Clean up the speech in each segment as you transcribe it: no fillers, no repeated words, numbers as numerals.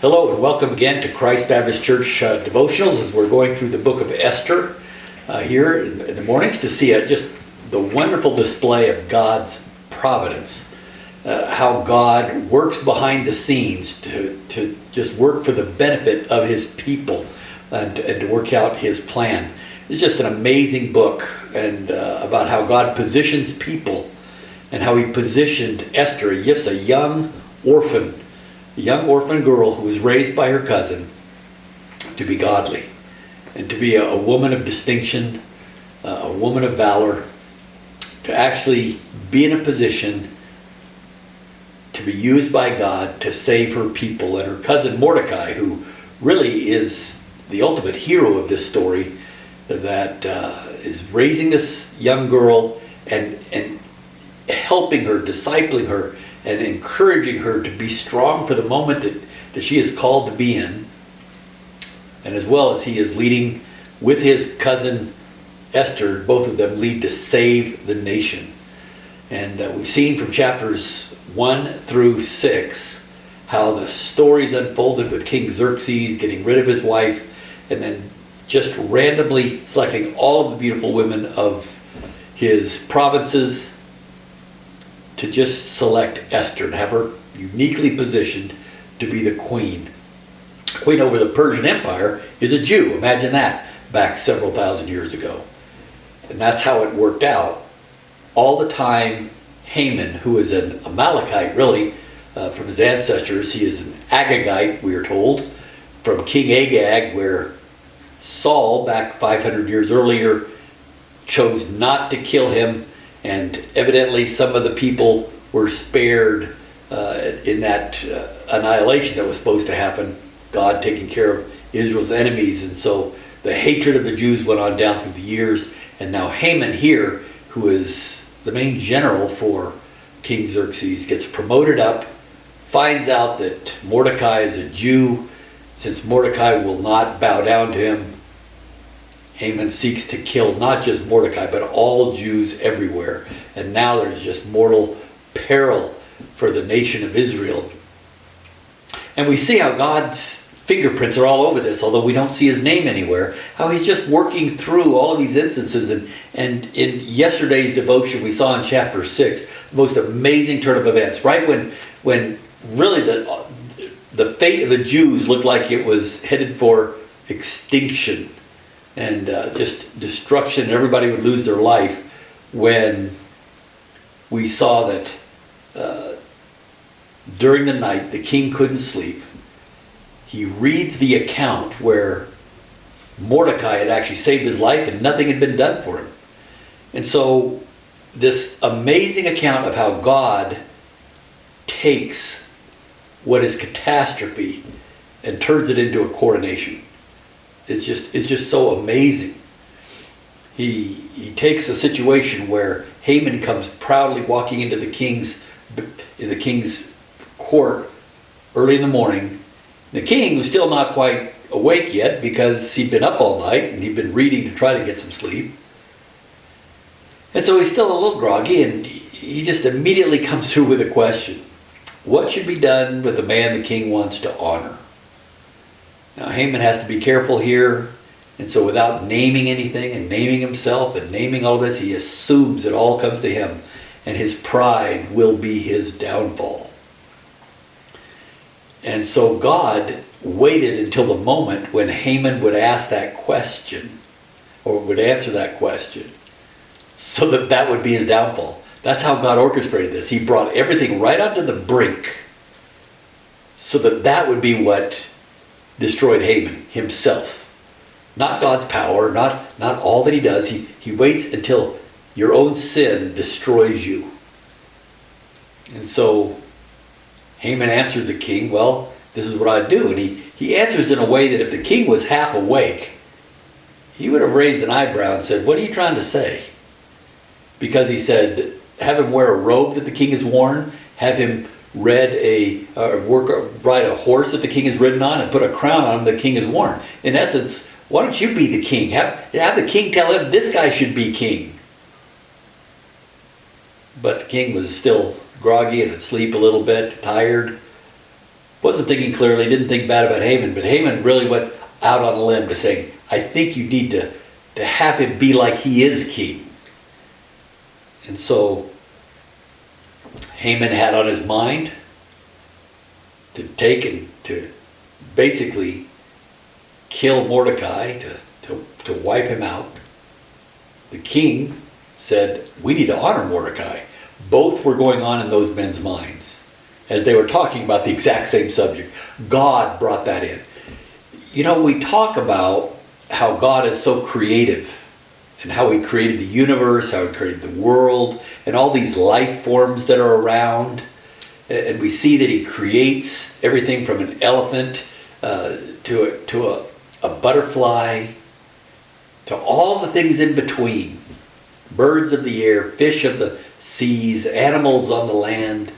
Hello and welcome again to Christ Baptist Church devotionals as we're going through the book of Esther here in the mornings to see just the wonderful display of God's providence, how God works behind the scenes to just work for the benefit of his people and to work out his plan. It's just an amazing book and about how God positions people and how he positioned Esther, just a young orphan girl who was raised by her cousin to be godly and to be a woman of distinction, a woman of valor, to actually be in a position to be used by God to save her people. And her cousin Mordecai, who really is the ultimate hero of this story, that is raising this young girl and helping her, discipling her, and encouraging her to be strong for the moment that she is called to be in. And as well as he is leading with his cousin Esther, both of them lead to save the nation. And we've seen from chapters 1 through 6 how the stories unfolded with King Xerxes getting rid of his wife and then just randomly selecting all of the beautiful women of his provinces to just select Esther and have her uniquely positioned to be the queen. Queen over the Persian Empire is a Jew. Imagine that, back several thousand years ago. And that's how it worked out. All the time, Haman, who is an Amalekite really, from his ancestors, he is an Agagite, we are told, from King Agag, where Saul, back 500 years earlier, chose not to kill him. And evidently some of the people were spared in that annihilation that was supposed to happen, God taking care of Israel's enemies. And so the hatred of the Jews went on down through the years. And now Haman here, who is the main general for King Xerxes, gets promoted up, finds out that Mordecai is a Jew. Since Mordecai will not bow down to him, Haman seeks to kill not just Mordecai, but all Jews everywhere. And now there's just mortal peril for the nation of Israel. And we see how God's fingerprints are all over this, although we don't see his name anywhere, how he's just working through all of these instances. And in yesterday's devotion, we saw in chapter 6, the most amazing turn of events, right when really the fate of the Jews looked like it was headed for extinction and just destruction, and everybody would lose their life, when we saw that during the night the king couldn't sleep. He reads the account where Mordecai had actually saved his life and nothing had been done for him. And so this amazing account of how God takes what is catastrophe and turns it into a coronation. It's just so amazing. He takes a situation where Haman comes proudly walking into the king's court early in the morning. The king was still not quite awake yet because he'd been up all night and he'd been reading to try to get some sleep. And so he's still a little groggy, and he just immediately comes through with a question. What should be done with the man the king wants to honor? Now Haman has to be careful here, and so without naming anything and naming himself and naming all this, he assumes it all comes to him, and his pride will be his downfall. And so God waited until the moment when Haman would ask that question, or would answer that question, so that would be his downfall. That's how God orchestrated this. He brought everything right onto the brink so that would be what destroyed Haman himself. Not God's power, not all that he does. He waits until your own sin destroys you. And so Haman answered the king, well, this is what I do. And he answers in a way that if the king was half awake, he would have raised an eyebrow and said, what are you trying to say? Because he said, have him wear a robe that the king has worn, have him ride a horse that the king has ridden on, and put a crown on him that the king has worn. In essence, why don't you be the king? Have the king tell him this guy should be king. But the king was still groggy and asleep a little bit, tired. wasn't thinking clearly, didn't think bad about Haman, but Haman really went out on a limb to saying, I think you need to have him be like he is king. And so Haman had on his mind to take and to basically kill Mordecai, to wipe him out. The king said, we need to honor Mordecai. Both were going on in those men's minds as they were talking about the exact same subject. God brought that in. You know, we talk about how God is so creative and how he created the universe, how he created the world, and all these life forms that are around. And we see that he creates everything from an elephant to a butterfly, to all the things in between. Birds of the air, fish of the seas, animals on the land.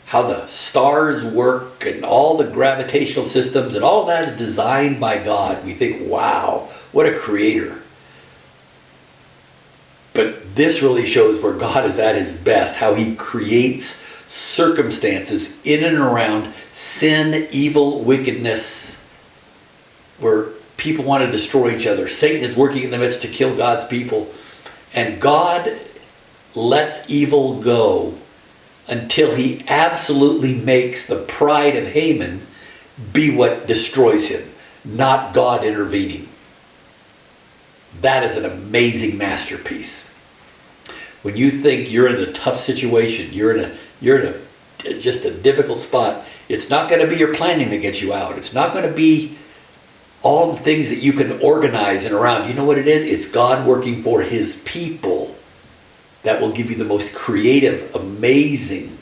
How the stars work and all the gravitational systems and all that is designed by God. We think, wow, what a creator. But this really shows where God is at his best, how he creates circumstances in and around sin, evil, wickedness, where people want to destroy each other. Satan is working in the midst to kill God's people. And God lets evil go until he absolutely makes the pride of Haman be what destroys him, not God intervening. That is an amazing masterpiece. When you think you're in a tough situation, you're in just a difficult spot, it's not going to be your planning that gets you out. It's not going to be all the things that you can organize and around. You know what it is? It's God working for his people that will give you the most creative, amazing,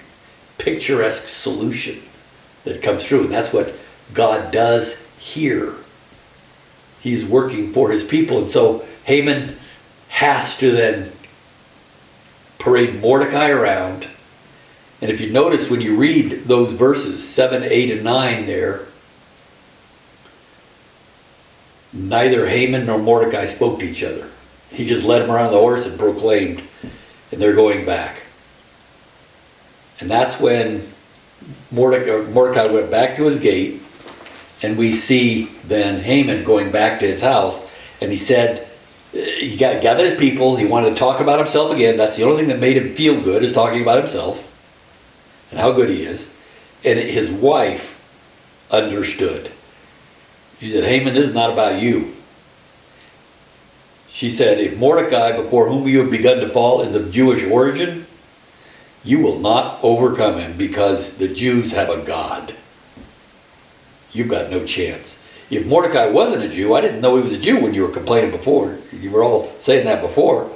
picturesque solution that comes through. And that's what God does here. He's working for his people. And so Haman has to then parade Mordecai around. And if you notice when you read those verses, 7, 8, and 9 there, neither Haman nor Mordecai spoke to each other. He just led them around the horse and proclaimed, and they're going back. And that's when Mordecai went back to his gate, and we see then Haman going back to his house, and he said, he gathered his people, he wanted to talk about himself again. That's the only thing that made him feel good, is talking about himself and how good he is. And his wife understood. She said, Haman, this is not about you. She said, if Mordecai, before whom you have begun to fall, is of Jewish origin, you will not overcome him, because the Jews have a God. You've got no chance. If Mordecai wasn't a Jew, I didn't know he was a Jew when you were complaining before. You were all saying that before.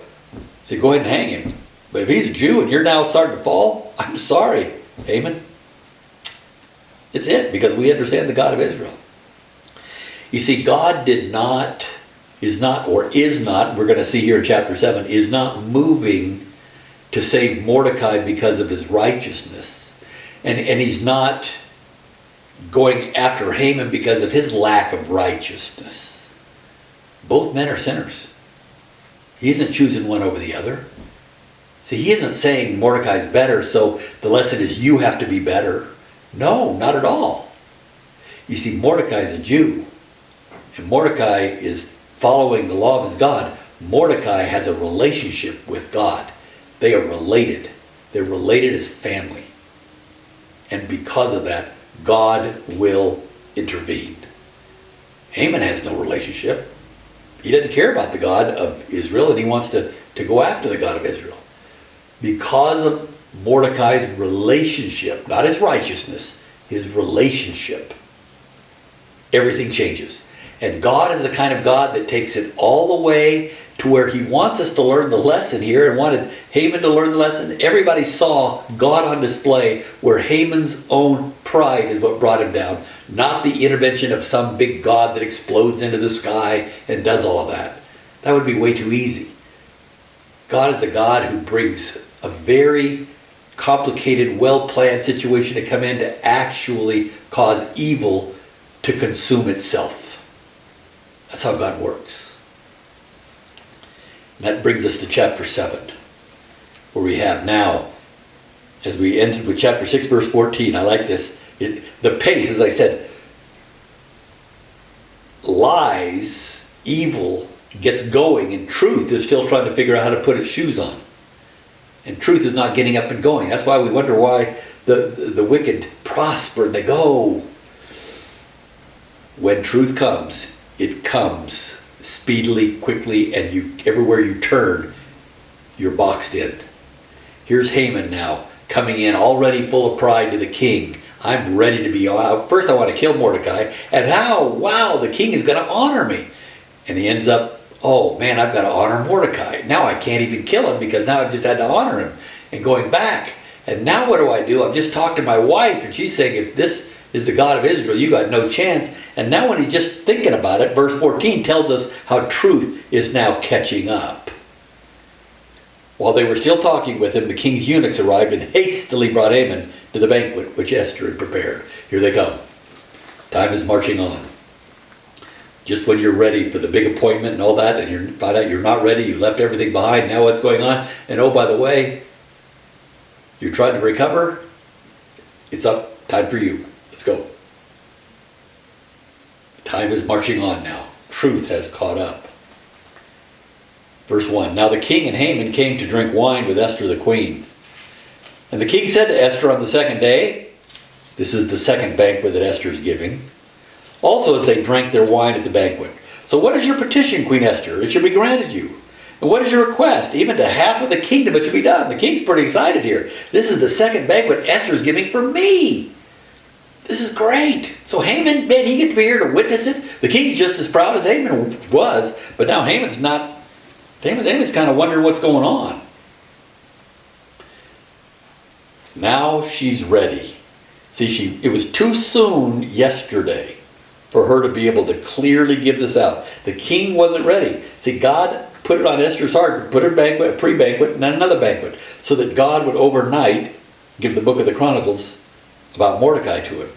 So go ahead and hang him. But if he's a Jew and you're now starting to fall, I'm sorry, Haman. It's it, because we understand the God of Israel. You see, God is not, we're going to see here in chapter 7, is not moving to save Mordecai because of his righteousness. And he's not going after Haman because of his lack of righteousness. Both men are sinners. He isn't choosing one over the other. See, he isn't saying Mordecai's better, so the lesson is you have to be better. No, not at all. You see, Mordecai's a Jew. And Mordecai is following the law of his God. Mordecai has a relationship with God. They are related. They're related as family. And because of that, God will intervene. Haman has no relationship. He doesn't care about the God of Israel, and he wants to go after the God of Israel. Because of Mordecai's relationship, not his righteousness, his relationship, everything changes. And God is the kind of God that takes it all the way to where he wants us to learn the lesson here, and wanted Haman to learn the lesson. Everybody saw God on display, where Haman's own pride is what brought him down, not the intervention of some big God that explodes into the sky and does all of that. That would be way too easy. God is a God who brings a very complicated, well-planned situation to come in to actually cause evil to consume itself. That's how God works. And that brings us to chapter 7, where we have now, as we ended with chapter 6, verse 14, I like this. The pace, as I said, lies, evil gets going, and truth is still trying to figure out how to put its shoes on. And truth is not getting up and going. That's why we wonder why the wicked prosper and they go. When truth comes, it comes speedily, quickly, and everywhere you turn, you're boxed in. Here's Haman now, coming in already full of pride to the king. I'm ready to be out. First I want to kill Mordecai, and wow, the king is going to honor me. And he ends up, oh man, I've got to honor Mordecai. Now I can't even kill him because now I've just had to honor him. And going back, and now what do? I've just talked to my wife, and she's saying, if this is the God of Israel, you got no chance. And now when he's just thinking about it, verse 14 tells us how truth is now catching up. While they were still talking with him, the king's eunuchs arrived and hastily brought Haman to the banquet which Esther had prepared. Here they come. Time is marching on. Just when you're ready for the big appointment and all that, and you find out you're not ready, you left everything behind, now what's going on? And oh, by the way, you're trying to recover, it's up, time for you. Let's go. Time is marching on now. Truth has caught up. Verse 1, now the king and Haman came to drink wine with Esther the queen. And the king said to Esther on the second day, this is the second banquet that Esther is giving, also as they drank their wine at the banquet. So what is your petition, Queen Esther? It shall be granted you. And what is your request? Even to half of the kingdom it shall be done. The king's pretty excited here. This is the second banquet Esther is giving for me. This is great. So Haman, man, he gets to be here to witness it. The king's just as proud as Haman was, but now Haman's not. Haman's kind of wondering what's going on. Now she's ready. See, it was too soon yesterday for her to be able to clearly give this out. The king wasn't ready. See, God put it on Esther's heart, put her banquet, a pre-banquet, and then another banquet, so that God would overnight give the book of the Chronicles about Mordecai to him.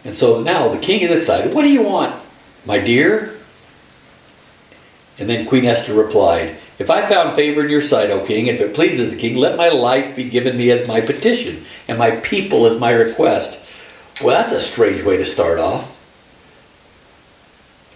And so now the king is excited. What do you want, my dear? And then Queen Esther replied, if I found favor in your sight, O king, if it pleases the king, let my life be given me as my petition, and my people as my request. Well, that's a strange way to start off.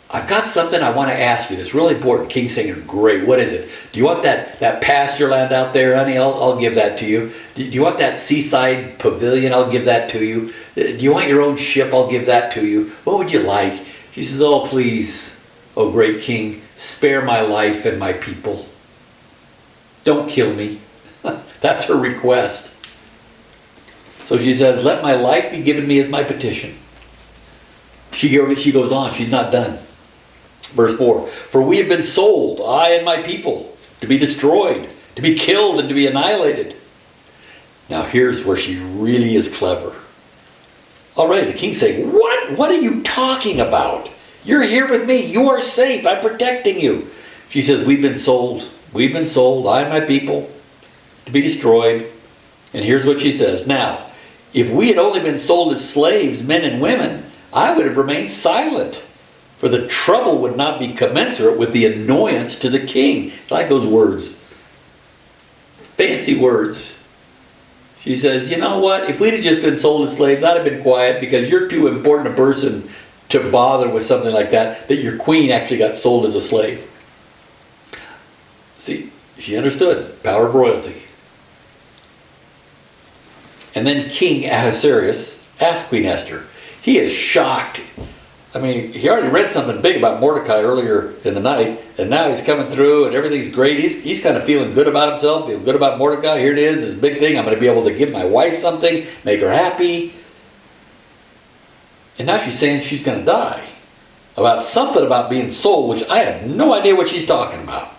I've got something I want to ask you that's really important. King's saying, great, what is it? Do you want that pasture land out there, honey? I'll give that to you. Do you want that seaside pavilion? I'll give that to you. Do you want your own ship? I'll give that to you. What would you like? She says, oh, please, O great king, spare my life and my people. Don't kill me. That's her request. So she says, let my life be given me as my petition. She goes on. She's not done. Verse 4, for we have been sold, I and my people, to be destroyed, to be killed, and to be annihilated. Now here's where she really is clever. Already the king's saying, what are you talking about? You're here with me. You are safe. I'm protecting you. She says, we've been sold, I and my people, to be destroyed. And here's what she says. Now, if we had only been sold as slaves, men and women, I would have remained silent, for the trouble would not be commensurate with the annoyance to the king. I like those words. Fancy words. She says, you know what? If we'd have just been sold as slaves, I'd have been quiet, because you're too important a person to bother with something like that your queen actually got sold as a slave. See, she understood. Power of royalty. And then King Ahasuerus asked Queen Esther. He is shocked. I mean, he already read something big about Mordecai earlier in the night, and now he's coming through and everything's great. He's kind of feeling good about himself, feeling good about Mordecai. Here it is, this big thing. I'm going to be able to give my wife something, make her happy. And now she's saying she's going to die. About something about being sold, which I have no idea what she's talking about.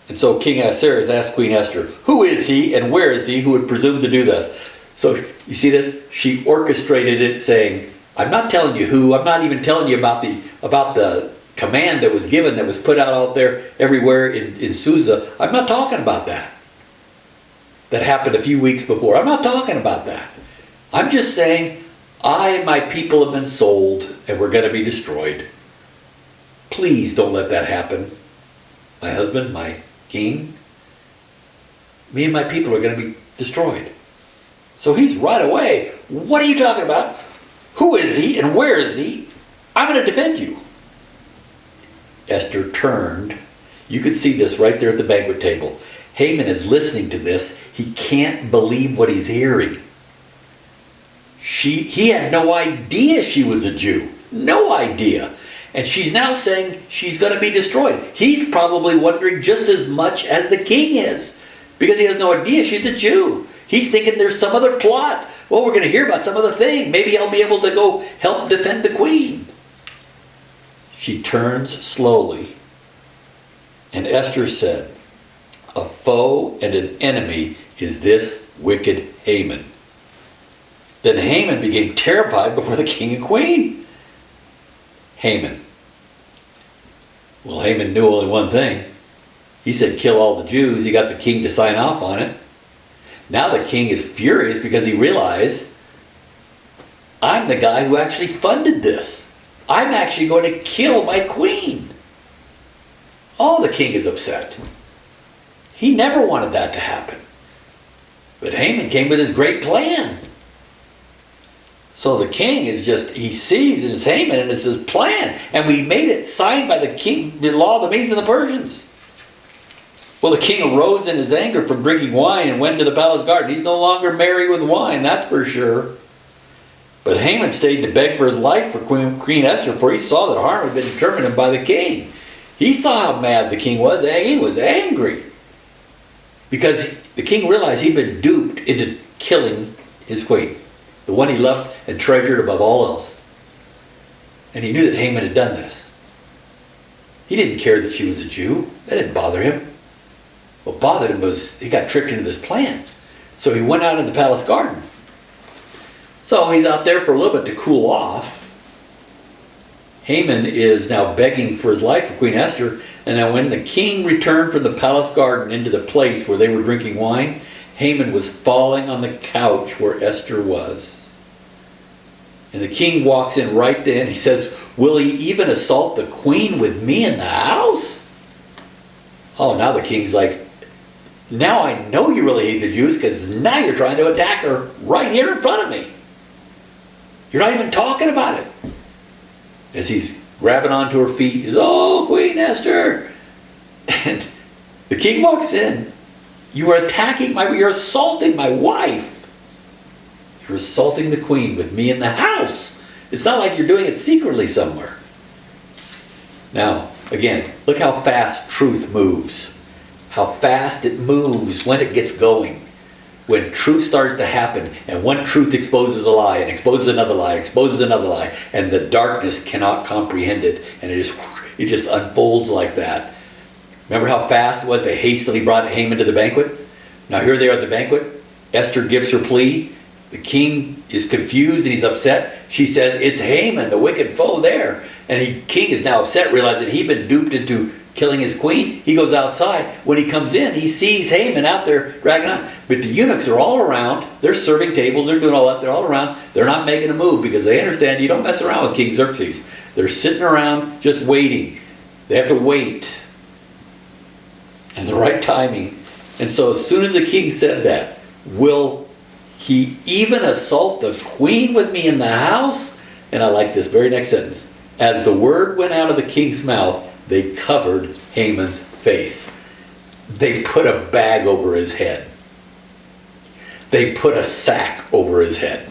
And so King Ahasuerus asked Queen Esther, who is he and where is he who would presume to do this? So you see this? She orchestrated it saying, I'm not telling you who, I'm not even telling you about the command that was given, that was put out there everywhere in Susa. I'm not talking about that. That happened a few weeks before. I'm not talking about that. I'm just saying, I and my people have been sold and we're going to be destroyed. Please don't let that happen. My husband, my king, me and my people are going to be destroyed. So he's right away, what are you talking about? Who is he and where is he? I'm going to defend you. Esther turned. You could see this right there at the banquet table. Haman is listening to this. He can't believe what he's hearing. He had no idea she was a Jew. No idea. And she's now saying she's going to be destroyed. He's probably wondering just as much as the king is, because he has no idea she's a Jew. He's thinking there's some other plot. Well, we're going to hear about some other thing. Maybe I'll be able to go help defend the queen. She turns slowly, and Esther said, a foe and an enemy is this wicked Haman. Then Haman became terrified before the king and queen. Haman. Well, Haman knew only one thing. He said, kill all the Jews. He got the king to sign off on it. Now the king is furious because he realized, I'm the guy who actually funded this. I'm actually going to kill my queen. Oh, the king is upset. He never wanted that to happen. But Haman came with his great plan. So the king is just, he sees it as Haman and it's his plan. And we made it signed by the king, the law of the Medes and the Persians. Well, the king arose in his anger from drinking wine and went into the palace garden. He's no longer merry with wine, that's for sure. But Haman stayed to beg for his life for Queen Esther, for he saw that harm had been determined by the king. He saw how mad the king was, and he was angry. Because the king realized he'd been duped into killing his queen, the one he loved and treasured above all else. And he knew that Haman had done this. He didn't care that she was a Jew. That didn't bother him. What bothered him was he got tricked into this plan. So he went out in the palace garden. So he's out there for a little bit to cool off. Haman is now begging for his life for Queen Esther. And now when the king returned from the palace garden into the place where they were drinking wine, Haman was falling on the couch where Esther was. And the king walks in right then. He says, will he even assault the queen with me in the house? Oh, now the king's like, now I know you really hate the Jews, because now you're trying to attack her right here in front of me. You're not even talking about it. As he's grabbing onto her feet, he says, oh, Queen Esther. And the king walks in. You are attacking you're assaulting my wife. You're assaulting the queen with me in the house. It's not like you're doing it secretly somewhere. Now, again, look how fast truth moves. How fast it moves when it gets going. When truth starts to happen, and one truth exposes a lie, and exposes another lie, exposes another lie, and the darkness cannot comprehend it, and it just unfolds like that. Remember how fast it was they hastily brought Haman to the banquet? Now here they are at the banquet. Esther gives her plea. The king is confused and he's upset. She says, it's Haman, the wicked foe there. And the king is now upset, realizing he'd been duped into killing his queen. He goes outside. When he comes in, he sees Haman out there dragging on. But the eunuchs are all around. They're serving tables. They're doing all that. They're all around. They're not making a move because they understand you don't mess around with King Xerxes. They're sitting around just waiting. They have to wait. And the right timing. And so as soon as the king said that, will he even assault the queen with me in the house? And I like this very next sentence. As the word went out of the king's mouth, they covered Haman's face. They put a bag over his head. They put a sack over his head.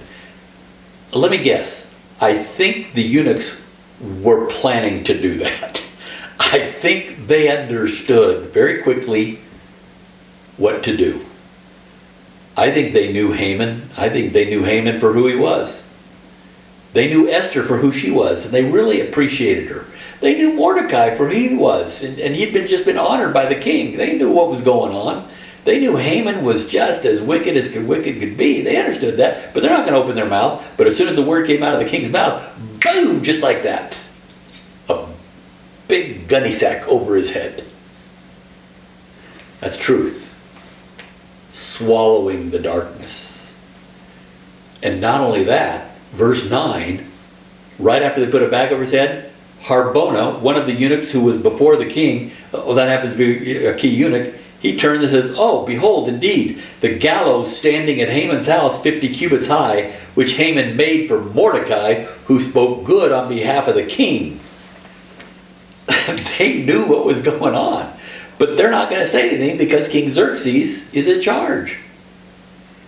Let me guess. I think the eunuchs were planning to do that. I think they understood very quickly what to do. I think they knew Haman. I think they knew Haman for who he was. They knew Esther for who she was, and they really appreciated her. They knew Mordecai for who he was, and he'd just been honored by the king. They knew what was going on. They knew Haman was just as wicked as wicked could be. They understood that, but they're not going to open their mouth. But as soon as the word came out of the king's mouth, boom, just like that. A big gunny sack over his head. That's truth. Swallowing the darkness. And not only that, verse 9, right after they put a bag over his head, Harbona, one of the eunuchs who was before the king, that happens to be a key eunuch, He turns and says, oh, behold, indeed, the gallows standing at Haman's house 50 cubits high, which Haman made for Mordecai, who spoke good on behalf of the king. They knew what was going on. But they're not going to say anything because King Xerxes is in charge.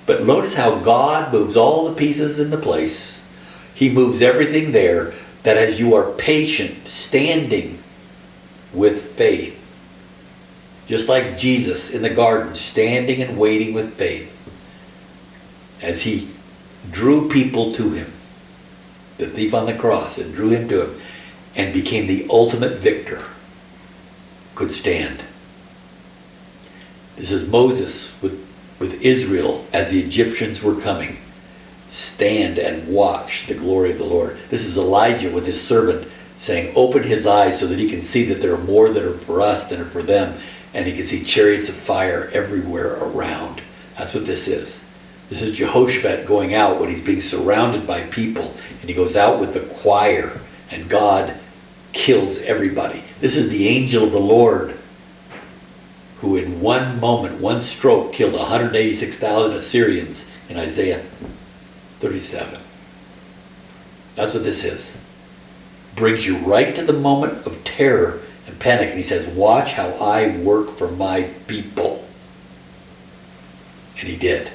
But notice how God moves all the pieces into place. He moves everything there, that as you are patient, standing with faith, just like Jesus in the garden, standing and waiting with faith, as he drew people to him, the thief on the cross, and drew him to him, and became the ultimate victor, could stand. This is Moses with Israel as the Egyptians were coming. Stand and watch the glory of the Lord. This is Elijah with his servant saying, open his eyes so that he can see that there are more that are for us than are for them. And he can see chariots of fire everywhere around. That's what this is. This is Jehoshaphat going out when he's being surrounded by people. And he goes out with the choir and God kills everybody. This is the angel of the Lord who in one moment, one stroke, killed 186,000 Assyrians in Isaiah 37. That's what this is. Brings you right to the moment of terror and panic. And he says, watch how I work for my people. And he did.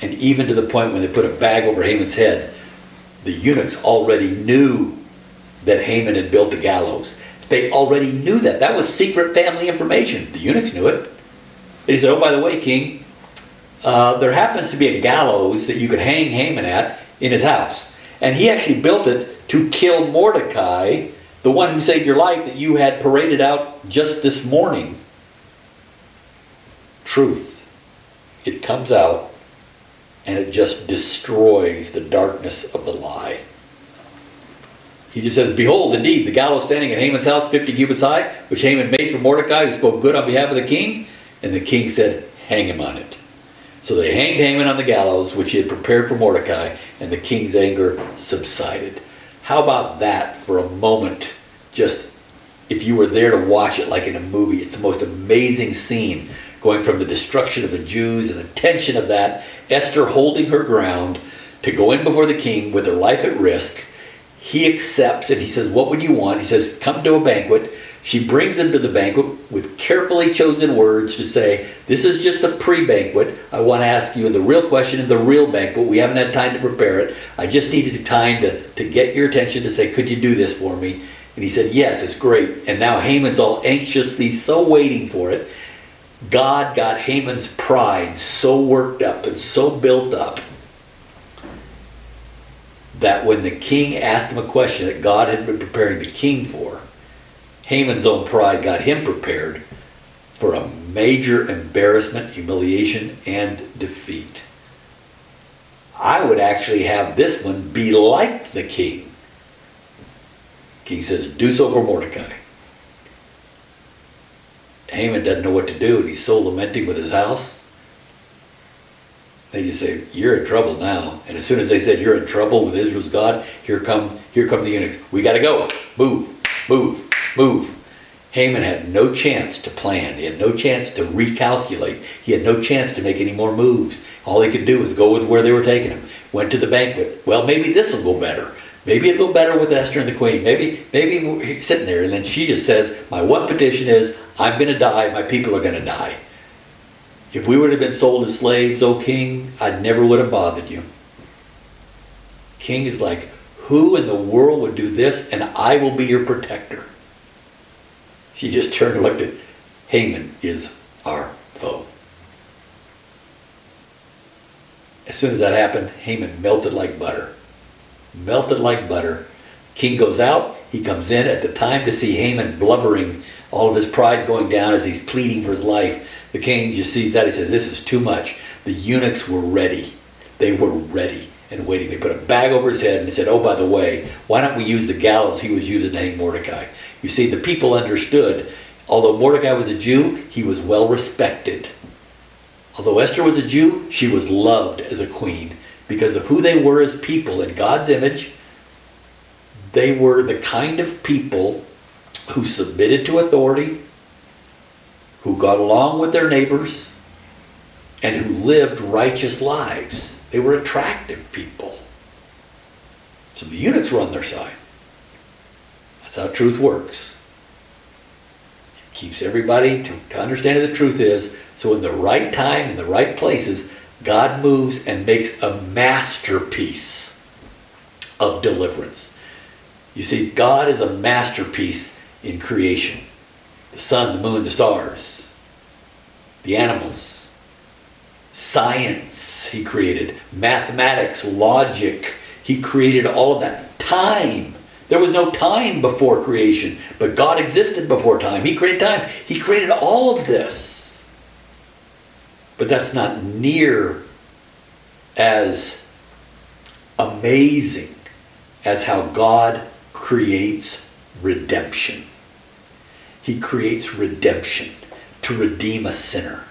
And even to the point when they put a bag over Haman's head, the eunuchs already knew that Haman had built the gallows. They already knew that. That was secret family information. The eunuchs knew it. And he said, oh, by the way, king, there happens to be a gallows that you could hang Haman at in his house. And he actually built it to kill Mordecai, the one who saved your life that you had paraded out just this morning. Truth. It comes out and it just destroys the darkness of the lie. He just says, behold, indeed, the gallows standing at Haman's house 50 cubits high, which Haman made for Mordecai, who spoke good on behalf of the king. And the king said, hang him on it. So they hanged Haman on the gallows, which he had prepared for Mordecai, and the king's anger subsided. How about that for a moment? Just, if you were there to watch it like in a movie, it's the most amazing scene, going from the destruction of the Jews and the tension of that, Esther holding her ground to go in before the king with her life at risk. He accepts and he says, what would you want? He says, come to a banquet. She brings him to the banquet with carefully chosen words to say, this is just a pre-banquet. I want to ask you the real question in the real banquet. We haven't had time to prepare it. I just needed time to get your attention to say, could you do this for me? And he said, yes, it's great. And now Haman's all anxiously so waiting for it. God got Haman's pride so worked up and so built up that when the king asked him a question that God had been preparing the king for, Haman's own pride got him prepared for a major embarrassment, humiliation, and defeat. I would actually have this one be like the king. King says, do so for Mordecai. Haman doesn't know what to do, and he's so lamenting with his house. They just say, you're in trouble now. And as soon as they said, you're in trouble with Israel's God, here come the eunuchs. We got to go. Move, move, move. Haman had no chance to plan. He had no chance to recalculate. He had no chance to make any more moves. All he could do was go with where they were taking him. Went to the banquet. Well, maybe this will go better. Maybe it'll go better with Esther and the queen. Maybe we're sitting there. And then she just says, my one petition is, I'm going to die. My people are going to die. If we would have been sold as slaves, O king, I never would have bothered you. King is like, who in the world would do this? And I will be your protector. She just turned and looked at Haman is our foe. As soon as that happened, Haman melted like butter. Melted like butter. King goes out. He comes in at the time to see Haman blubbering, all of his pride going down as he's pleading for his life. The king just sees that. He says, this is too much. The eunuchs were ready. They were ready and waiting. They put a bag over his head and they said, oh, by the way, why don't we use the gallows he was using to hang Mordecai? You see, the people understood, although Mordecai was a Jew, he was well respected. Although Esther was a Jew, she was loved as a queen because of who they were as people in God's image. They were the kind of people who submitted to authority, who got along with their neighbors and who lived righteous lives. They were attractive people. So the eunuchs were on their side. That's how truth works. It keeps everybody to understand what the truth is. So in the right time, in the right places, God moves and makes a masterpiece of deliverance. You see, God is a masterpiece in creation. The sun, the moon, the stars, the animals, science he created, mathematics, logic, he created all of that. Time. There was no time before creation, but God existed before time. He created time. He created all of this. But that's not near as amazing as how God creates redemption. He creates redemption to redeem a sinner.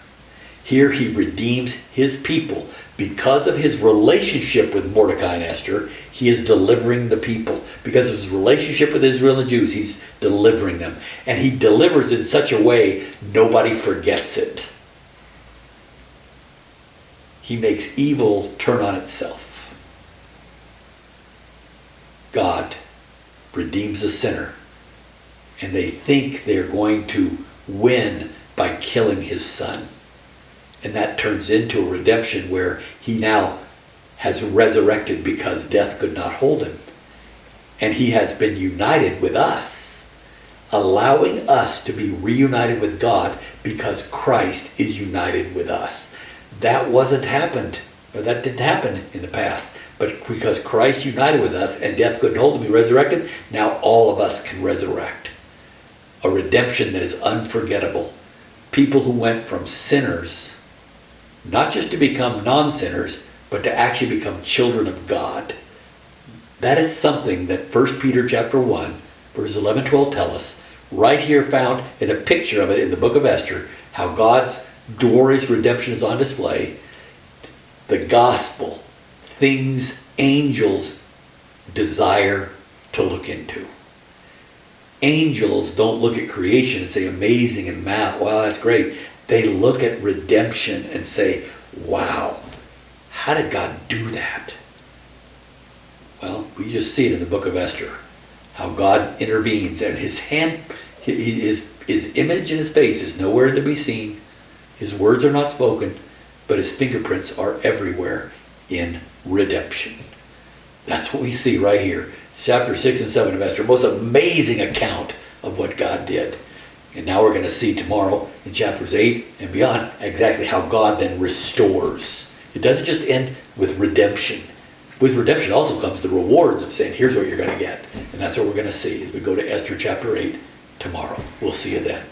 Here he redeems his people. Because of his relationship with Mordecai and Esther, he is delivering the people. Because of his relationship with Israel and the Jews, he's delivering them. And he delivers in such a way nobody forgets it. He makes evil turn on itself. God redeems a sinner, and they think they're going to win by killing his son. And that turns into a redemption where he now has resurrected because death could not hold him. And he has been united with us, allowing us to be reunited with God because Christ is united with us. That didn't happen in the past. But because Christ united with us and death couldn't hold him, he resurrected, now all of us can resurrect. A redemption that is unforgettable. People who went from sinners, not just to become non-sinners, but to actually become children of God. That is something that 1 Peter chapter 1, verses 11 and 12 tell us. Right here found in a picture of it in the book of Esther, how God's glorious redemption is on display. The gospel, things angels desire to look into. Angels don't look at creation and say amazing and wow, that's great. They look at redemption and say, wow, how did God do that? Well, we just see it in the book of Esther, how God intervenes, and his hand, his image and his face is nowhere to be seen. His words are not spoken, but his fingerprints are everywhere in redemption. That's what we see right here. Chapter 6 and 7 of Esther, most amazing account of what God did. And now we're going to see tomorrow in chapters 8 and beyond exactly how God then restores. It doesn't just end with redemption. With redemption also comes the rewards of saying, here's what you're going to get. And that's what we're going to see as we go to Esther chapter 8 tomorrow. We'll see you then.